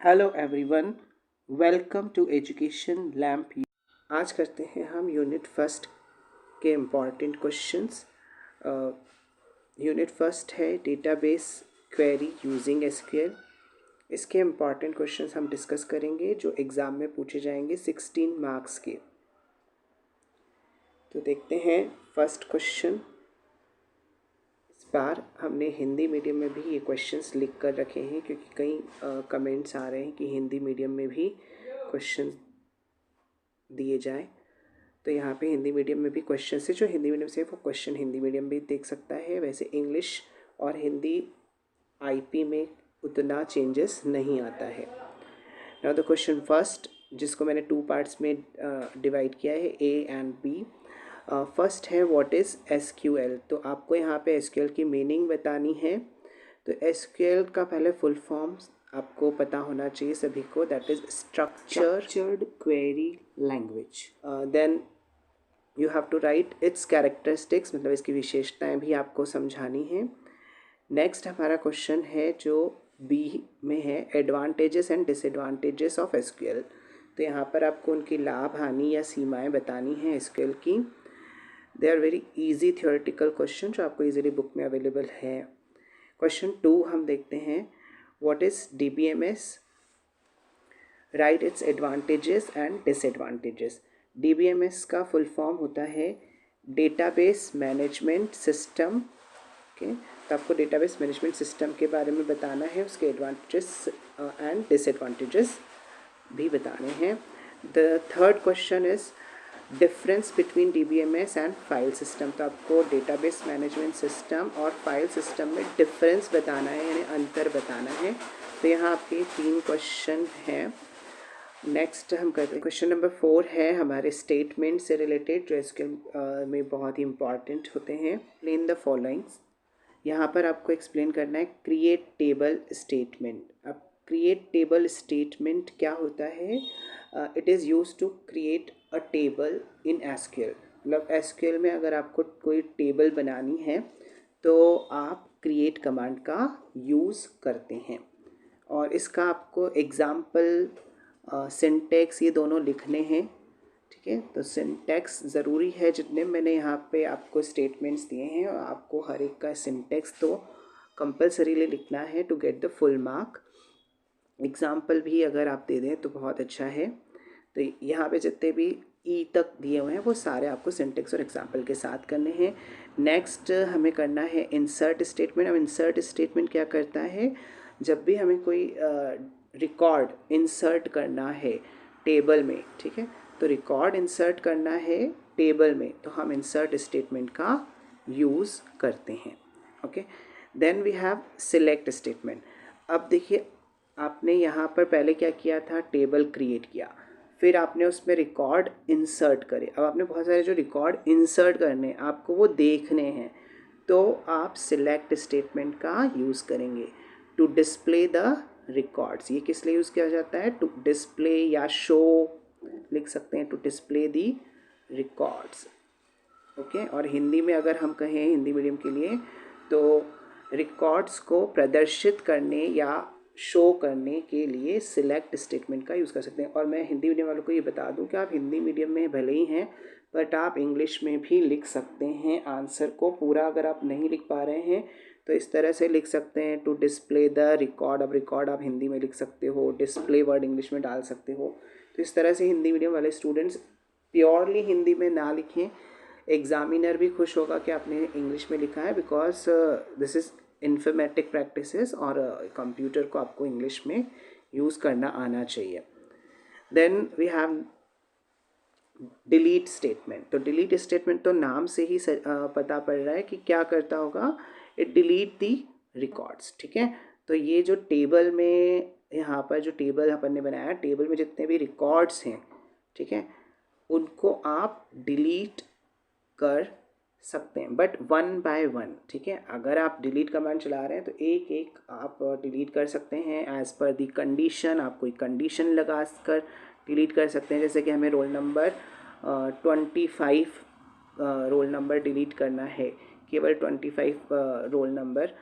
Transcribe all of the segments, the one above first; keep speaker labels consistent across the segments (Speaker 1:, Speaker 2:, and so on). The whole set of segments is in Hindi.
Speaker 1: Hello everyone, welcome to education lamp. आज करते हैं हम यूनिट फर्स्ट के इम्पॉर्टेंट क्वेश्चंस। यूनिट फर्स्ट है डेटाबेस क्वेरी यूजिंग एसक्यूएल। इसके इम्पॉर्टेंट क्वेश्चंस हम डिस्कस करेंगे जो एग्ज़ाम में पूछे जाएंगे 16 मार्क्स के। तो देखते हैं फर्स्ट क्वेश्चन। इस बार हमने हिंदी मीडियम में भी ये क्वेश्चंस लिख कर रखे हैं क्योंकि कई कमेंट्स आ रहे हैं कि हिंदी मीडियम में भी क्वेश्चन दिए जाए। तो यहाँ पे हिंदी मीडियम में भी क्वेश्चन है, जो हिंदी मीडियम से वो क्वेश्चन हिंदी मीडियम भी देख सकता है। वैसे इंग्लिश और हिंदी आईपी में उतना चेंजेस नहीं आता है। नाउ द क्वेश्चन फर्स्ट, जिसको मैंने 2 पार्ट्स में डिवाइड किया है, ए एंड बी। फर्स्ट है व्हाट इज़ एसक्यूएल। तो आपको यहाँ पे एसक्यूएल की मीनिंग बतानी है। तो एसक्यूएल का पहले फुल फॉर्म आपको पता होना चाहिए सभी को, that is structured query language. Then you have to write its characteristics, मतलब इसकी विशेषताएं भी आपको समझानी है। नेक्स्ट हमारा क्वेश्चन है जो बी में है, advantages and disadvantages of SQL. तो यहाँ पर आपको उनकी लाभ हानि या सीमाएं बतानी है एसक्यूएल की। They are very easy theoretical question जो आपको इजीली बुक में अवेलेबल है। क्वेश्चन 2 हम देखते हैं, what is DBMS, write its advantages and disadvantages. DBMS का फुल फॉर्म होता है डेटाबेस मैनेजमेंट सिस्टम। ओके, तो आपको डेटाबेस मैनेजमेंट सिस्टम के बारे में बताना है, उसके एडवांटेजेस एंड डिसएडवांटेजेस भी बताने हैं। The third question is difference between DBMS and file system. तो आपको डेटाबेस मैनेजमेंट सिस्टम और फाइल सिस्टम में डिफरेंस बताना है, यानी अंतर बताना है। तो यहाँ आपके 3 क्वेश्चन हैं। नेक्स्ट हम करते हैं क्वेश्चन नंबर 4 है हमारे स्टेटमेंट से रिलेटेड, जो एसक्यूएल में बहुत ही इंपॉर्टेंट होते हैं। Explain the followings. यहाँ पर आपको एक्सप्लेन करना है क्रिएट टेबल स्टेटमेंट। अब क्रिएट टेबल स्टेटमेंट क्या होता है? It is use to create a table in SQL. मतलब एसक्यूएल में अगर आपको कोई टेबल बनानी है तो आप क्रिएट कमांड का यूज़ करते हैं, और इसका आपको एग्जाम्पल सिंटैक्स ये दोनों लिखने हैं। ठीक है, तो सिंटैक्स ज़रूरी है। जितने मैंने यहाँ पे आपको स्टेटमेंट्स दिए हैं और आपको हर एक का सिंटैक्स तो कंपलसरीली लिखना है to get the full mark. Example भी अगर आप दे दें तो बहुत अच्छा है। तो यहाँ पे जितने भी ई तक दिए हुए हैं वो सारे आपको सिंटैक्स और एग्जाम्पल के साथ करने हैं। नेक्स्ट हमें करना है इंसर्ट स्टेटमेंट। अब इंसर्ट स्टेटमेंट क्या करता है? जब भी हमें कोई रिकॉर्ड इंसर्ट करना है टेबल में, ठीक है, तो रिकॉर्ड इंसर्ट करना है टेबल में, तो हम इंसर्ट स्टेटमेंट का यूज़ करते हैं। Okay, then we have select statement. अब देखिए, आपने यहाँ पर पहले क्या किया था, टेबल क्रिएट किया, फिर आपने उसमें रिकॉर्ड इंसर्ट करे। अब आपने बहुत सारे जो रिकॉर्ड इंसर्ट करने आपको वो देखने हैं, तो आप सिलेक्ट स्टेटमेंट का यूज़ करेंगे टू डिस्प्ले द रिकॉर्ड्स। ये किस लिए यूज़ किया जाता है? टू डिस्प्ले या शो लिख सकते हैं, to display the records. Okay, और हिंदी में अगर हम कहें हिंदी मीडियम के लिए तो रिकॉर्ड्स को प्रदर्शित करने या शो करने के लिए सिलेक्ट स्टेटमेंट का यूज़ कर सकते हैं। और मैं हिंदी मीडियम वालों को ये बता दूं कि आप हिंदी मीडियम में भले ही हैं, बट आप इंग्लिश में भी लिख सकते हैं आंसर को पूरा। अगर आप नहीं लिख पा रहे हैं तो इस तरह से लिख सकते हैं, टू डिस्प्ले द रिकॉर्ड। अब रिकॉर्ड आप हिंदी में लिख सकते हो, डिस्प्ले वर्ड इंग्लिश में डाल सकते हो। तो इस तरह से हिंदी मीडियम वाले स्टूडेंट्स प्योरली हिंदी में ना लिखें। एग्जामिनर भी खुश होगा कि आपने इंग्लिश में लिखा है, because this is informatic practices, और कंप्यूटर को आपको इंग्लिश में यूज़ करना आना चाहिए। Then we have delete statement. तो डिलीट स्टेटमेंट तो नाम से ही पता पड़ रहा है कि क्या करता होगा, इट डिलीट दी रिकॉर्ड्स। ठीक है, तो ये जो टेबल में, यहाँ पर जो टेबल अपन ने बनाया, टेबल में जितने भी रिकॉर्ड्स हैं, ठीक है, उनको आप डिलीट कर सकते हैं, बट 1 बाय 1। ठीक है, अगर आप डिलीट कमांड चला रहे हैं तो एक एक आप डिलीट कर सकते हैं एज़ पर दी कंडीशन। आप कोई कंडीशन लगा कर डिलीट कर सकते हैं, जैसे कि हमें roll number 25 roll number delete करना है, केवल 25 रोल नंबर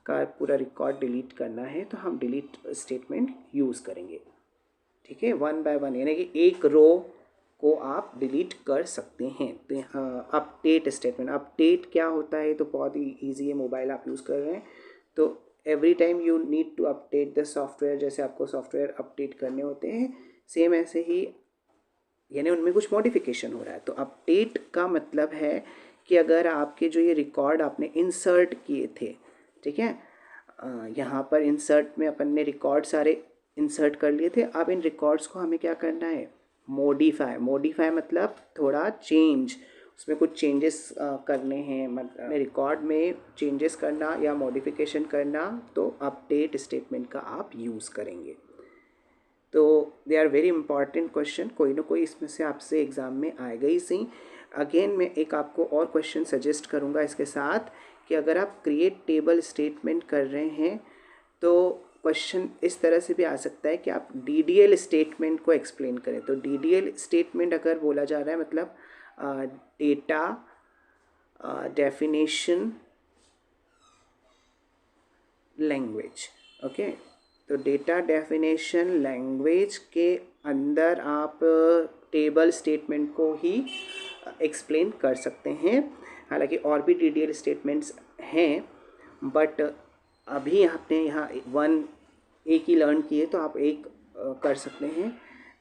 Speaker 1: का पूरा रिकॉर्ड डिलीट करना है तो हम डिलीट स्टेटमेंट यूज़ करेंगे। ठीक है, 1 बाय 1 यानी कि एक रो को आप डिलीट कर सकते हैं। तो अपडेट स्टेटमेंट, अपडेट क्या होता है तो बहुत ही ईजी है, मोबाइल आप यूज़ कर रहे हैं तो every time you need to update the software, जैसे आपको सॉफ्टवेयर अपडेट करने होते हैं सेम ऐसे ही यानी उनमें कुछ मॉडिफिकेशन हो रहा है। तो अपडेट का मतलब है कि अगर आपके जो ये रिकॉर्ड आपने इंसर्ट किए थे, ठीक है, यहाँ पर इंसर्ट में अपन ने रिकॉर्ड सारे इंसर्ट कर लिए थे। अब इन रिकॉर्ड्स को हमें क्या करना है, मॉडिफाई मतलब थोड़ा चेंज, उसमें कुछ चेंजेस करने हैं, मतलब रिकॉर्ड में चेंजेस करना या मॉडिफिकेशन करना, तो अपडेट स्टेटमेंट का आप यूज़ करेंगे। तो they are very important question, कोई ना कोई इसमें से आपसे एग्ज़ाम में आएगा ही सही। अगेन मैं एक आपको और क्वेश्चन सजेस्ट करूँगा इसके साथ कि अगर आप क्रिएट टेबल स्टेटमेंट कर रहे हैं तो क्वेश्चन इस तरह से भी आ सकता है कि आप DDL स्टेटमेंट को एक्सप्लेन करें। तो DDL स्टेटमेंट अगर बोला जा रहा है मतलब डेटा डेफिनेशन लैंग्वेज, ओके। तो डेटा डेफिनेशन लैंग्वेज के अंदर आप टेबल स्टेटमेंट को ही एक्सप्लेन कर सकते हैं। हालांकि और भी DDL स्टेटमेंट्स हैं बट अभी आपने यहाँ एक ही लर्न किए तो आप एक कर सकते हैं।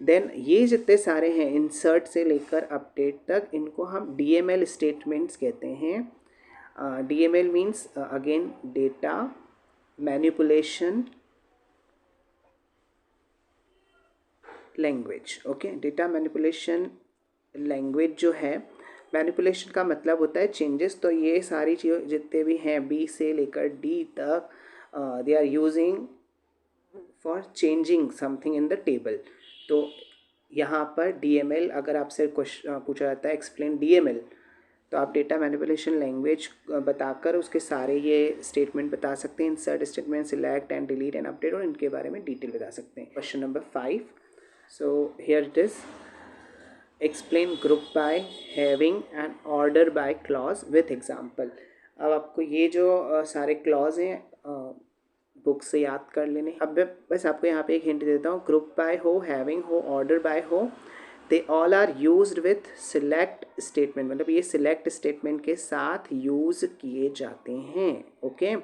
Speaker 1: देन ये जितने सारे हैं इंसर्ट से लेकर अपडेट तक, इनको हम DML स्टेटमेंट्स कहते हैं। DML means again data manipulation language, okay. Data manipulation language जो है, मैनिपुलेशन का मतलब होता है चेंजेस। तो ये सारी चीज़ जितने भी हैं B से लेकर D तक, they are using for changing something in the table. तो यहाँ पर DML अगर आपसे क्वेश्चन पूछा जाता है एक्सप्लेन DML, तो आप डेटा मैनिपुलेशन लैंग्वेज बताकर उसके सारे ये स्टेटमेंट बता सकते हैं, insert statement, select and delete and update, और इनके बारे में डिटेल बता सकते हैं। Question number 5, so here it is, explain group by having and order by clause with example. अब आपको ये जो सारे क्लॉज हैं बुक से याद कर लेने। अब मैं बस आपको यहाँ पे एक हिंट देता हूँ, ग्रुप बाय हो, हैविंग हो, ऑर्डर बाय हो, they all are used with select statement, मतलब ये सिलेक्ट स्टेटमेंट के साथ यूज़ किए जाते हैं, ओके।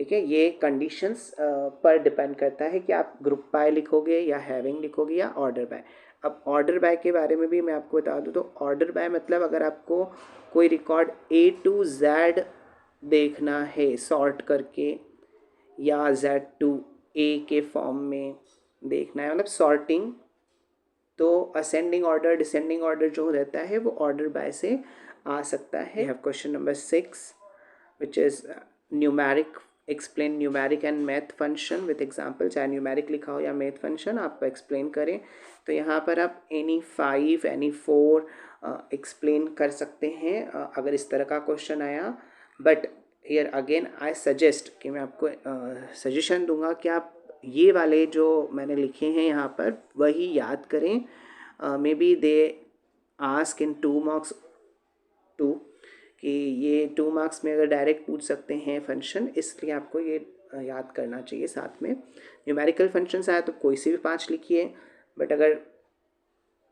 Speaker 1: ठीक है, ये कंडीशंस पर डिपेंड करता है कि आप ग्रुप बाय लिखोगे या हैविंग लिखोगे या ऑर्डर बाय। अब ऑर्डर बाय के बारे में भी मैं आपको बता दूं, तो ऑर्डर बाय मतलब अगर आपको कोई रिकॉर्ड A to Z देखना है सॉर्ट करके, या Z to A के फॉर्म में देखना है, मतलब सॉर्टिंग, तो असेंडिंग ऑर्डर डिसेंडिंग ऑर्डर जो रहता है वो ऑर्डर बाय से आ सकता है। Have question number 6 which is numeric, explain numeric and math function with example. चाहे न्यूमेरिक लिखा हो या मैथ फंक्शन आप एक्सप्लेन करें, तो यहाँ पर आप एनी 5 एनी 4 एक्सप्लेन कर सकते हैं अगर इस तरह का क्वेश्चन आया। But here again I suggest कि मैं आपको सजेशन दूंगा कि आप ये वाले जो मैंने लिखे हैं यहाँ पर वही याद करें। May be they ask in 2 marks 2, कि ये 2 marks में अगर डायरेक्ट पूछ सकते हैं फंक्शन, इसलिए आपको ये याद करना चाहिए। साथ में न्यूमेरिकल फंक्शंस आया तो कोई से भी 5 लिखिए, बट अगर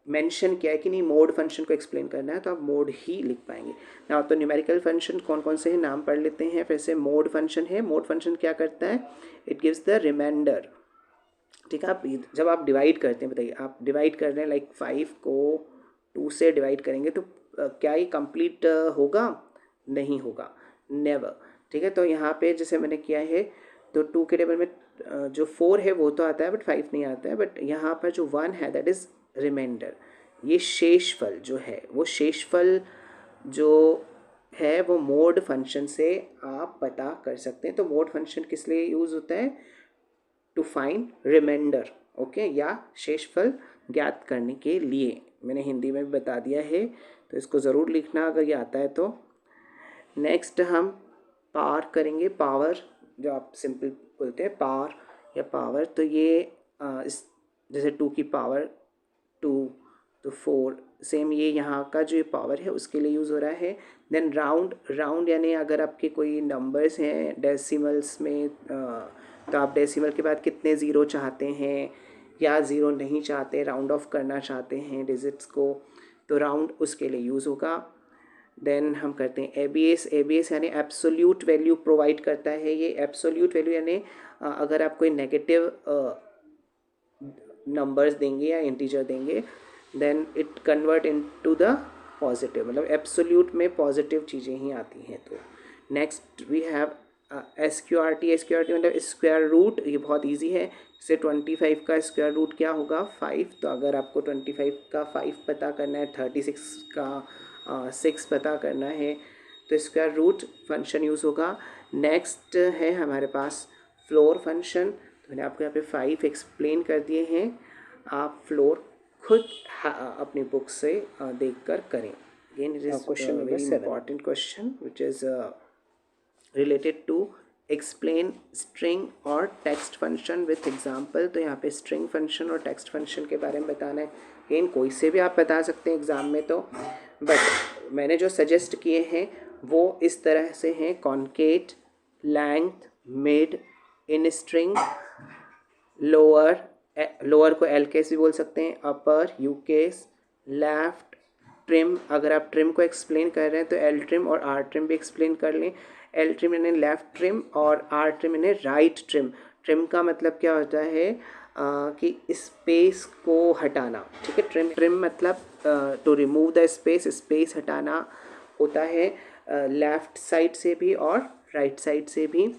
Speaker 1: मेंशन किया है कि नहीं मोड फंक्शन को एक्सप्लेन करना है तो आप मोड ही लिख पाएंगे ना। तो न्यूमेरिकल फंक्शन कौन कौन से हैं नाम पढ़ लेते हैं। फिर से मोड फंक्शन है, मोड फंक्शन क्या करता है, इट गिव्स द रिमाइंडर। ठीक है, आप जब आप डिवाइड करते हैं, बताइए आप डिवाइड कर रहे हैं लाइक 5 को 2 से डिवाइड करेंगे तो क्या ये कंप्लीट होगा, नहीं होगा, नेवर। ठीक है, तो यहाँ पे जैसे मैंने किया है तो 2 के टेबल में जो 4 है वो तो आता है बट 5 नहीं आता है, बट यहाँ पर जो 1 है दैट इज़ रिमाइंडर। ये शेषफल जो है, वो शेषफल जो है वो मोड फंक्शन से आप पता कर सकते हैं। तो मोड फंक्शन किस लिए यूज़ होता है, टू फाइंड रिमाइंडर, ओके, या शेषफल ज्ञात करने के लिए। मैंने हिंदी में भी बता दिया है तो इसको ज़रूर लिखना अगर ये आता है तो। नेक्स्ट हम पावर करेंगे, पावर जो आप सिंपल बोलते हैं पावर या पावर, तो ये इस जैसे 2 की पावर 2 तो 4 सेम ये यहाँ का जो पावर है उसके लिए यूज़ हो रहा है। देन राउंड यानी अगर आपके कोई नंबर्स हैं डेसिमल्स में तो आप डेसिमल के बाद कितने ज़ीरो चाहते हैं या ज़ीरो नहीं चाहते, राउंड ऑफ करना चाहते हैं डिजिट्स को, तो राउंड उसके लिए यूज़ होगा। देन हम करते हैं एबीएस यानी एब्सोल्यूट वैल्यू प्रोवाइड करता है। ये एब्सोल्यूट वैल्यू यानी अगर आप कोई नेगेटिव नंबर्स देंगे या इंटीजर देंगे then it convert into the positive, मतलब एब्सोल्यूट में पॉजिटिव चीज़ें ही आती हैं। तो नेक्स्ट वी हैव एसक्यूआरटी मतलब स्क्वायर रूट। ये बहुत इजी है। जैसे 25 का स्क्वायर रूट क्या होगा 5, तो अगर आपको 25 का 5 पता करना है, 36 का 6 पता करना है, तो स्क्वायर रूट फंक्शन यूज़ होगा। नेक्स्ट है हमारे पास फ्लोर फंक्शन। तो मैंने आपको यहाँ पे 5 एक्सप्लेन कर दिए हैं, आप फ्लोर खुद अपनी बुक से देख कर करें। Again it is question number 7, important question which is related to explain string और टेक्स्ट फंक्शन विथ एग्जाम्पल। तो यहाँ पे स्ट्रिंग फंक्शन और टेक्स्ट फंक्शन के बारे में बताना है। अगेन कोई से भी आप बता सकते हैं एग्ज़ाम में, तो बट मैंने जो सजेस्ट किए हैं वो इस तरह से हैं: concat, length, mid, in string, lower को एल केस भी बोल सकते हैं, अपर यू केस, लेफ्ट, ट्रिम। अगर आप ट्रिम को एक्सप्लेन कर रहे हैं तो एल ट्रिम और आर ट्रिम भी एक्सप्लेन कर लें। एल ट्रिम यानी लेफ्ट ट्रिम और आर ट्रिम यानी राइट ट्रिम। ट्रिम का मतलब क्या होता है कि स्पेस को हटाना, ठीक है। ट्रिम मतलब टू रिमूव द स्पेस हटाना होता है लेफ्ट साइड से भी और राइट साइड से भी।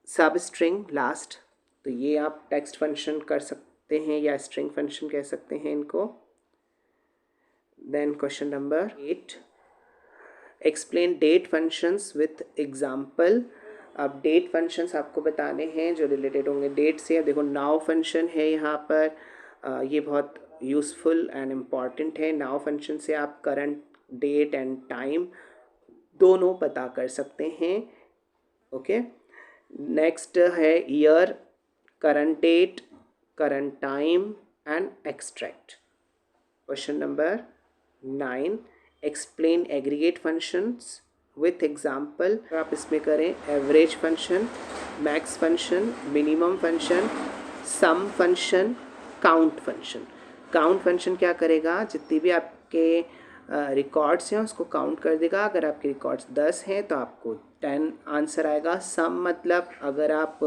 Speaker 1: सब स्ट्रिंग लास्ट, तो ये आप टेक्स्ट फंक्शन कर सकते हैं या स्ट्रिंग फंक्शन कह सकते हैं इनको। Then question number 8, explain date functions with example. अब डेट फंक्शंस आपको बताने हैं जो रिलेटेड होंगे डेट से। अब देखो नाउ फंक्शन है यहाँ पर, ये बहुत यूज़फुल एंड इम्पॉर्टेंट है। नाउ फंक्शन से आप करंट डेट एंड टाइम दोनों पता कर सकते हैं, ओके। नेक्स्ट है year, current date, current time and extract. Question number 9, explain aggregate functions with example. आप इसमें करें average function, max function, minimum function, sum function, count function. Count function क्या करेगा, जितनी भी आपके रिकॉर्ड्स हैं उसको काउंट कर देगा। अगर आपके रिकॉर्ड्स 10 हैं तो आपको 10 आंसर आएगा। सम मतलब अगर आप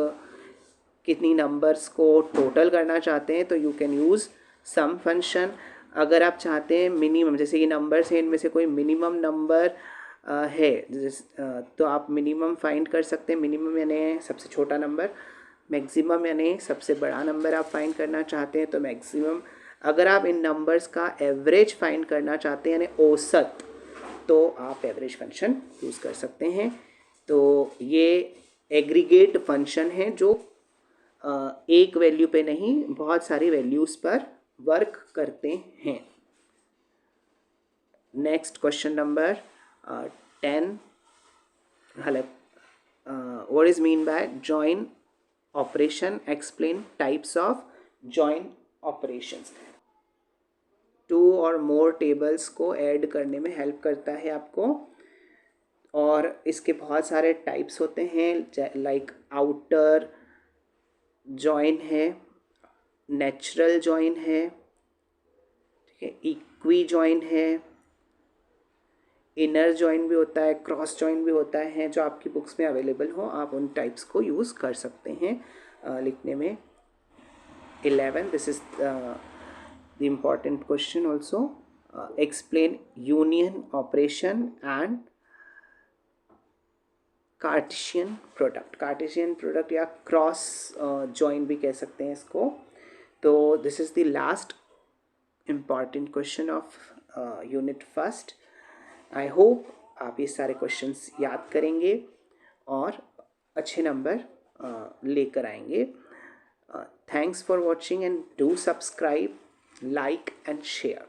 Speaker 1: कितनी नंबर्स को टोटल करना चाहते हैं तो you can use some function. अगर आप चाहते हैं मिनिमम, जैसे ये नंबर्स हैं इनमें से कोई मिनिमम नंबर है तो आप मिनिमम फाइंड कर सकते हैं। मिनिमम यानी सबसे छोटा नंबर, मैक्सिमम यानी सबसे बड़ा नंबर आप फाइंड करना चाहते हैं तो मैक्सिमम। अगर आप इन नंबर्स का एवरेज फाइंड करना चाहते हैं यानी औसत, तो आप एवरेज फंक्शन यूज़ कर सकते हैं। तो ये एग्रीगेट फंक्शन है जो एक वैल्यू पे नहीं बहुत सारी वैल्यूज़ पर वर्क करते हैं। Next question number 10, what is mean by join operation, explain types of join operations. 2 और मोर टेबल्स को ऐड करने में हेल्प करता है आपको, और इसके बहुत सारे टाइप्स होते हैं लाइक आउटर जॉइन है, नेचुरल जॉइन है, ठीक है, इक्वी जॉइन है, इनर जॉइन भी होता है, क्रॉस जॉइन भी होता है। जो आपकी बुक्स में अवेलेबल हो आप उन टाइप्स को यूज़ कर सकते हैं लिखने में। 11, this is the important question also, explain union operation and Cartesian product या क्रॉस जॉइन भी कह सकते हैं इसको। तो this is the last important question of unit first. I hope आप ये सारे क्वेश्चंस याद करेंगे और अच्छे नंबर लेकर आएंगे। Thanks for watching and do subscribe, like and share.